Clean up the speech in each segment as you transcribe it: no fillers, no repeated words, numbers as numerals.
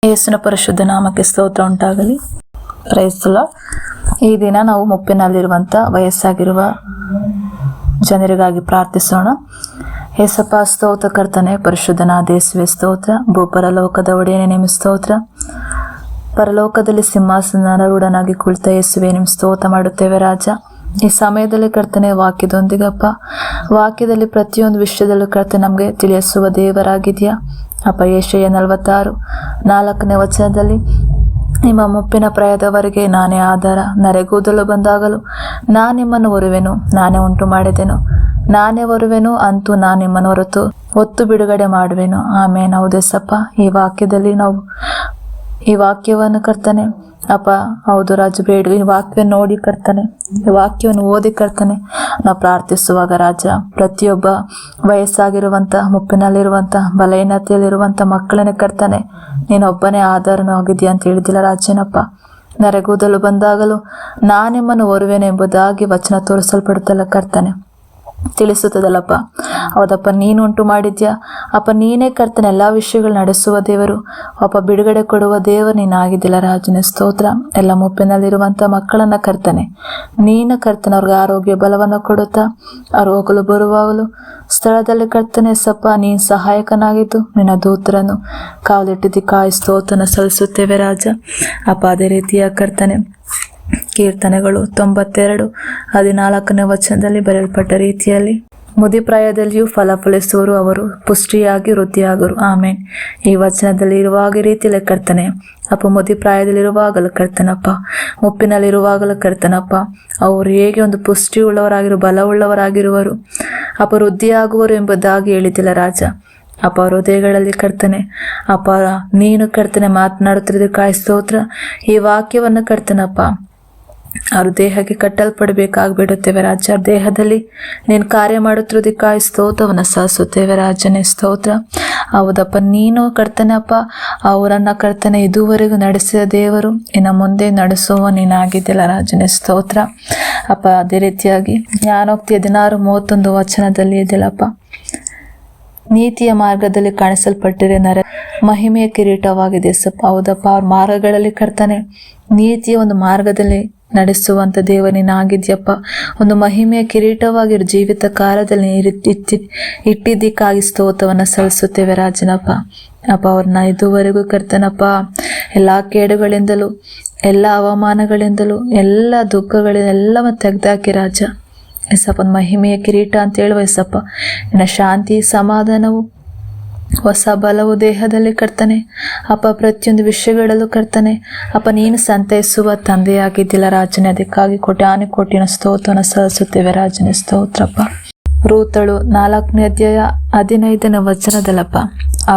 ಯೇಸುವಿನ ಪರಿಶುದ್ಧ ನಾಮಕ್ಕೆ ಸ್ತೋತ್ರ ಉಂಟಾಗಲಿ. Price the lord. ಈ ದಿನ ನಾವು ಮುಪ್ಪಿನಲ್ಲಿರುವಂಥ ವಯಸ್ಸಾಗಿರುವ ಜನರಿಗಾಗಿ ಪ್ರಾರ್ಥಿಸೋಣ. ಯೇಸಪ್ಪ ಸ್ತೋತ್ರ ಕರ್ತನೆ, ಪರಿಶುದ್ಧನಾದ ಯೇಸುವೆ ಸ್ತೋತ್ರ. ಭೂಪರಲೋಕದ ಒಡೆಯನೇ ನಿಮಗೆ ಸ್ತೋತ್ರ. ಪರಲೋಕದಲ್ಲಿ ಸಿಂಹಾಸನಾರೂಢನಾಗಿ ಕುಳಿತ ಯೇಸುವೆ ನಿಮ್ಗೆ ಸ್ತೋತ್ರ ಮಾಡುತ್ತೇವೆ ರಾಜ. ಈ ಸಮಯದಲ್ಲಿ ಕರ್ತನೆ ವಾಕ್ಯದೊಂದಿಗಪ್ಪ, ವಾಕ್ಯದಲ್ಲಿ ಪ್ರತಿಯೊಂದು ವಿಷಯದಲ್ಲೂ ಕರ್ತನೆ ನಮಗೆ ತಿಳಿಸುವ ದೇವರಾಗಿದೆಯಾ ಅಪ್ಪ. ಯೆಶಾಯ 46:4 ವಚನದಲ್ಲಿ ನಿಮ್ಮ ಮುಪ್ಪಿನ ಪ್ರಾಯದವರೆಗೆ ನಾನೇ ಆಧಾರ, ನರೆಗೂದಲು ಬಂದಾಗಲೂ ನಾನು ನಿಮ್ಮನ್ನು ಹೊರುವೆನು, ನಾನೇ ಉಂಟು ಮಾಡಿದೆನು, ನಾನೇ ಹೊರುವೆನು, ಅಂತೂ ನಾನು ನಿಮ್ಮನ್ನು ಹೊರತು ಒತ್ತು ಬಿಡುಗಡೆ ಮಾಡುವೆನು. ಆಮೇನ್. ಹೌದೇಸಪ್ಪ, ಈ ವಾಕ್ಯವನ್ನು ಕರ್ತನೆ ಅಪ್ಪ, ಹೌದು ರಾಜ, ಬೇಡ ಈ ವಾಕ್ಯವನ್ನು ನೋಡಿ ಕರ್ತನೆ, ಈ ವಾಕ್ಯವನ್ನು ಓದಿ ಕರ್ತನೆ ನಾವು ಪ್ರಾರ್ಥಿಸುವಾಗ ರಾಜ, ಪ್ರತಿಯೊಬ್ಬ ವಯಸ್ಸಾಗಿರುವಂಥ, ಮುಪ್ಪಿನಲ್ಲಿರುವಂಥ, ಬಲಹೀನತೆಯಲ್ಲಿರುವಂಥ ಮಕ್ಕಳನ್ನೇ ಕರ್ತನೆ ನೀನೊಬ್ಬನೇ ಆಧಾರನೂ ಆಗಿದೆಯಾ ಅಂತ ಹೇಳಿದಿಲ್ಲ ರಾಜನಪ್ಪ. ನರೆಗೂದಲು ಬಂದಾಗಲೂ ನಾನಿಮ್ಮನ್ನು ಹೊರುವೆನೆಂಬುದಾಗಿ ವಚನ ತೋರಿಸಲ್ಪಡುತ್ತಲ್ಲ ಕರ್ತನೆ, ತಿಳಿಸುತ್ತದಲ್ಲಪ್ಪ. ಹೌದಪ್ಪ, ನೀನು ಉಂಟು ಮಾಡಿದ್ಯಾ ಅಪ್ಪ. ನೀನೇ ಕರ್ತನೆ ಎಲ್ಲ ವಿಷಯಗಳು ನಡೆಸುವ ದೇವರು ಅಪ್ಪ, ಬಿಡುಗಡೆ ಕೊಡುವ ದೇವರು ನೀನಾಗಿದ್ದಿಲ್ಲ ರಾಜನ ಸ್ತೋತ್ರ. ಎಲ್ಲ ಮುಪ್ಪಿನಲ್ಲಿರುವಂಥ ಮಕ್ಕಳನ್ನ ಕರ್ತನೆ ನೀನು ಕರ್ತನೆ ಅವ್ರಿಗೆ ಆರೋಗ್ಯ ಬಲವನ್ನು ಕೊಡುತ್ತಾ ಅವ್ರು ಹೋಗಲು ಬರುವಾಗಲು ಸ್ಥಳದಲ್ಲಿ ಕರ್ತನೆ ಸಪ್ಪ ನೀನು ಸಹಾಯಕನಾಗಿದ್ದು ನಿನ್ನ ದೂತರನ್ನು ಕಾವಲಿಟ್ಟಿದ್ದು ಕಾಯಿ ಸ್ತೋತ್ರನ ಸಲ್ಲಿಸುತ್ತೇವೆ ರಾಜ ಅಪ್ಪ. ಅದೇ ರೀತಿಯ ಕರ್ತನೆ ಕೀರ್ತನೆಗಳು 92:14 ವಚನದಲ್ಲಿ ಬರೆಯಲ್ಪಟ್ಟ ರೀತಿಯಲ್ಲಿ ಮುದಿಪ್ರಾಯದಲ್ಲಿಯೂ ಫಲಿಸುವರು, ಅವರು ಪುಷ್ಟಿಯಾಗಿ ವೃದ್ಧಿಯಾಗರು. ಆಮೇನ್. ಈ ವಚನದಲ್ಲಿ ಇರುವಾಗ ರೀತಿಯಲ್ಲಿ ಕರ್ತನೆ ಅಪ್ಪ, ಮುದಿಪ್ರಾಯದಲ್ಲಿರುವಾಗಲೂ ಕರ್ತನಪ್ಪ, ಮುಪ್ಪಿನಲ್ಲಿರುವಾಗಲೂ ಕರ್ತನಪ್ಪ, ಅವರು ಹೇಗೆ ಒಂದು ಪುಷ್ಟಿ ಉಳ್ಳವರಾಗಿರು, ಬಲವುಳ್ಳವರಾಗಿರುವರು ಅಪ್ಪ, ವೃದ್ಧಿಯಾಗುವರು ಎಂಬುದಾಗಿ ಹೇಳಿದಿಲ್ಲ ರಾಜ ಅಪ್ಪ. ಅವ್ರ ಹೃದಯಗಳಲ್ಲಿ ಕರ್ತನೆ ಅಪ್ಪ ನೀನು ಕರ್ತನೆ ಮಾತನಾಡುತ್ತಿರೋದಕ್ಕಾಗಿ ಸ್ತೋತ್ರ. ಈ ವಾಕ್ಯವನ್ನು ಕರ್ತನಪ್ಪ ಅವ್ರ ದೇಹಕ್ಕೆ ಕಟ್ಟಲ್ಪಡಬೇಕಾಗ್ಬಿಡುತ್ತೇವೆ ರಾಜ. ದೇಹದಲ್ಲಿ ನೀನು ಕಾರ್ಯ ಮಾಡುತ್ತಿರೋದಕ್ಕಾಗಿ ಸ್ತೋತ್ರವನ್ನು ಸಲ್ಲಿಸುತ್ತೇವೆ ರಾಜನೇ ಸ್ತೋತ್ರ. ಹೌದಪ್ಪ, ನೀನು ಕರ್ತನಪ್ಪ ಅವರನ್ನ ಕರ್ತನೆ ಇದುವರೆಗೂ ನಡೆಸಿದ ದೇವರು, ಇನ್ನು ಮುಂದೆ ನಡೆಸುವ ನೀನಾಗಿದ್ದಿಲ್ಲ ರಾಜನೇ ಸ್ತೋತ್ರ ಅಪ್ಪ. ಅದೇ ರೀತಿಯಾಗಿ ಜ್ಞಾನೋಕ್ತಿ 16:31 ವಚನದಲ್ಲಿ ಇದೆಯಲ್ಲಪ್ಪ, ನೀತಿಯ ಮಾರ್ಗದಲ್ಲಿ ಕಾಣಿಸಲ್ಪಟ್ಟಿರೆ ನರ ಮಹಿಮೆಯ ಕಿರೀಟವಾಗಿದೆ ಸಪ್ಪ. ಹೌದಪ್ಪ, ಅವ್ರ ಮಾರ್ಗಗಳಲ್ಲಿ ಕರ್ತನೆ ನೀತಿಯ ಒಂದು ಮಾರ್ಗದಲ್ಲಿ ನಡೆಸುವಂಥ ದೇವನಿನಾಗಿದ್ಯಪ್ಪ. ಒಂದು ಮಹಿಮೆಯ ಕಿರೀಟವಾಗಿರೋ ಜೀವಿತ ಕಾಲದಲ್ಲಿ ಇಟ್ಟಿದ್ದಕ್ಕಾಗಿ ಸ್ತೋತ್ರವನ್ನು ಸಲ್ಲಿಸುತ್ತೇವೆ ರಾಜನಪ್ಪ ಅಪ್ಪ. ಅವ್ರನ್ನ ಇದುವರೆಗೂ ಕರ್ತನಪ್ಪ ಎಲ್ಲ ಕೇಡುಗಳಿಂದಲೂ, ಎಲ್ಲ ಅವಮಾನಗಳಿಂದಲೂ, ಎಲ್ಲ ದುಃಖಗಳಿಂದ ಎಲ್ಲವನ್ನು ತೆಗೆದಾಕಿ ರಾಜ ಎಸಪ್ಪ. ಒಂದು ಮಹಿಮೆಯ ಕಿರೀಟ ಅಂತ ಹೇಳುವ ಎಸಪ್ಪ, ಇನ್ನು ಶಾಂತಿ, ಸಮಾಧಾನವು, ಹೊಸ ಬಲವು ದೇಹದಲ್ಲಿ ಕರ್ತನೆ ಅಪ್ಪ. ಪ್ರತಿಯೊಂದು ವಿಷಯಗಳಲ್ಲೂ ಕರ್ತನೆ ಅಪ್ಪ ನೀನು ಸಂತೈಸುವ ತಂದೆಯಾಗಿದ್ದಿಲ್ಲ ರಾಜನೇ. ಅದಕ್ಕಾಗಿ ಕೋಟ್ಯಾನುಕೋಟಿನ ಸ್ತೋತ್ರನ ಸಲ್ಲಿಸುತ್ತೇವೆ ರಾಜನೇ ಸ್ತೋತ್ರಪ್ಪ. ರೂತಳು 4:15 ವಚನದಲ್ಲಪ್ಪ,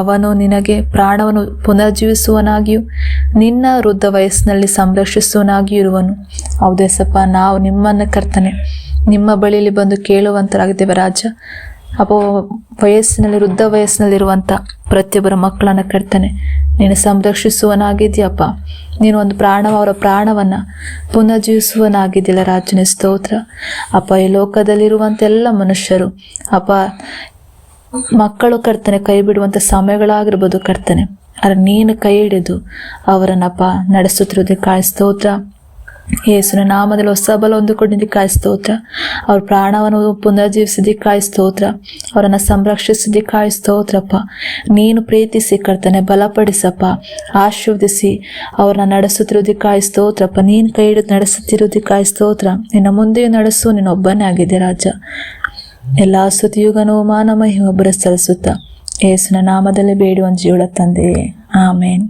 ಅವನು ನಿನಗೆ ಪ್ರಾಣವನ್ನು ಪುನರ್ಜೀವಿಸುವನಾಗಿಯೂ ನಿನ್ನ ವೃದ್ಧ ವಯಸ್ಸಿನಲ್ಲಿ ಸಂರಕ್ಷಿಸುವನಾಗಿಯೂ ಇರುವನು. ಹೌದೇಸಪ್ಪ, ನಾವು ನಿಮ್ಮನ್ನು ಕರ್ತನೆ ನಿಮ್ಮ ಬಳಿಯಲ್ಲಿ ಬಂದು ಕೇಳುವಂತರಾಗಿದ್ದೇವೆ ರಾಜ ಅಪ್ಪ. ವೃದ್ಧ ವಯಸ್ಸಿನಲ್ಲಿರುವಂಥ ಪ್ರತಿಯೊಬ್ಬರ ಮಕ್ಕಳನ್ನು ಕರ್ತನೆ ನೀನು ಸಂರಕ್ಷಿಸುವನಾಗಿದ್ಯಪ್ಪ. ನೀನು ಒಂದು ಅವರ ಪ್ರಾಣವನ್ನು ಪುನರ್ಜೀವಿಸುವನಾಗಿದ್ದಿಲ್ಲ ರಾಜನೇ ಸ್ತೋತ್ರ ಅಪ್ಪ. ಈ ಲೋಕದಲ್ಲಿರುವಂಥ ಎಲ್ಲ ಮನುಷ್ಯರು ಅಪ್ಪ, ಮಕ್ಕಳು ಕರ್ತನೆ ಕೈ ಬಿಡುವಂಥ ಸಮಯಗಳಾಗಿರ್ಬೋದು ಕರ್ತನೆ, ಆದರೆ ನೀನು ಕೈ ಹಿಡಿದು ಅವರನ್ನಪ್ಪ ನಡೆಸುತ್ತಿರೋದಕ್ಕಾಗಿ ಸ್ತೋತ್ರ. ಯೇಸುವಿನ ನಾಮದಲ್ಲಿ ಹೊಸ ಬಲ ಹೊಂದಿಕೊಂಡಿದ್ದಕ್ಕಾಗಿ ಸ್ತೋತ್ರ. ಅವ್ರ ಪ್ರಾಣವನ್ನು ಪುನರ್ಜೀವಿಸಿದ್ದಕ್ಕಾಗಿ ಸ್ತೋತ್ರ. ಅವರನ್ನು ಸಂರಕ್ಷಿಸಿದ್ದಕ್ಕಾಗಿ ಸ್ತೋತ್ರಪ್ಪ. ನೀನು ಪ್ರೀತಿಸಿ ಕರ್ತನೆ ಬಲಪಡಿಸಪ್ಪ, ಆಶೀರ್ವದಿಸಿ ಅವ್ರನ್ನ ನಡೆಸುತ್ತಿರೋದಕ್ಕಾಗಿ ಸ್ತೋತ್ರಪ್ಪ. ನೀನು ಕೈ ಹಿಡಿದು ನಡೆಸುತ್ತಿರೋದಕ್ಕಾಗಿ ಸ್ತೋತ್ರ. ನಿನ್ನ ಮುಂದೆಯೂ ನಡೆಸು, ನೀನು ಒಬ್ಬನೇ ಆಗಿದೆ ರಾಜ. ಎಲ್ಲ ಸ್ತುತಿಯುಗನೂ ಮಾನ ಮಹಿಮೆ ಒಬ್ಬರ ಸಲ್ಲಿಸುತ್ತಾ ಯೇಸುವಿನ ನಾಮದಲ್ಲಿ ಬೇಡಿ ಒಂದು ಜೀವಳ ತಂದೆಯೇ. ಆಮೇನ್.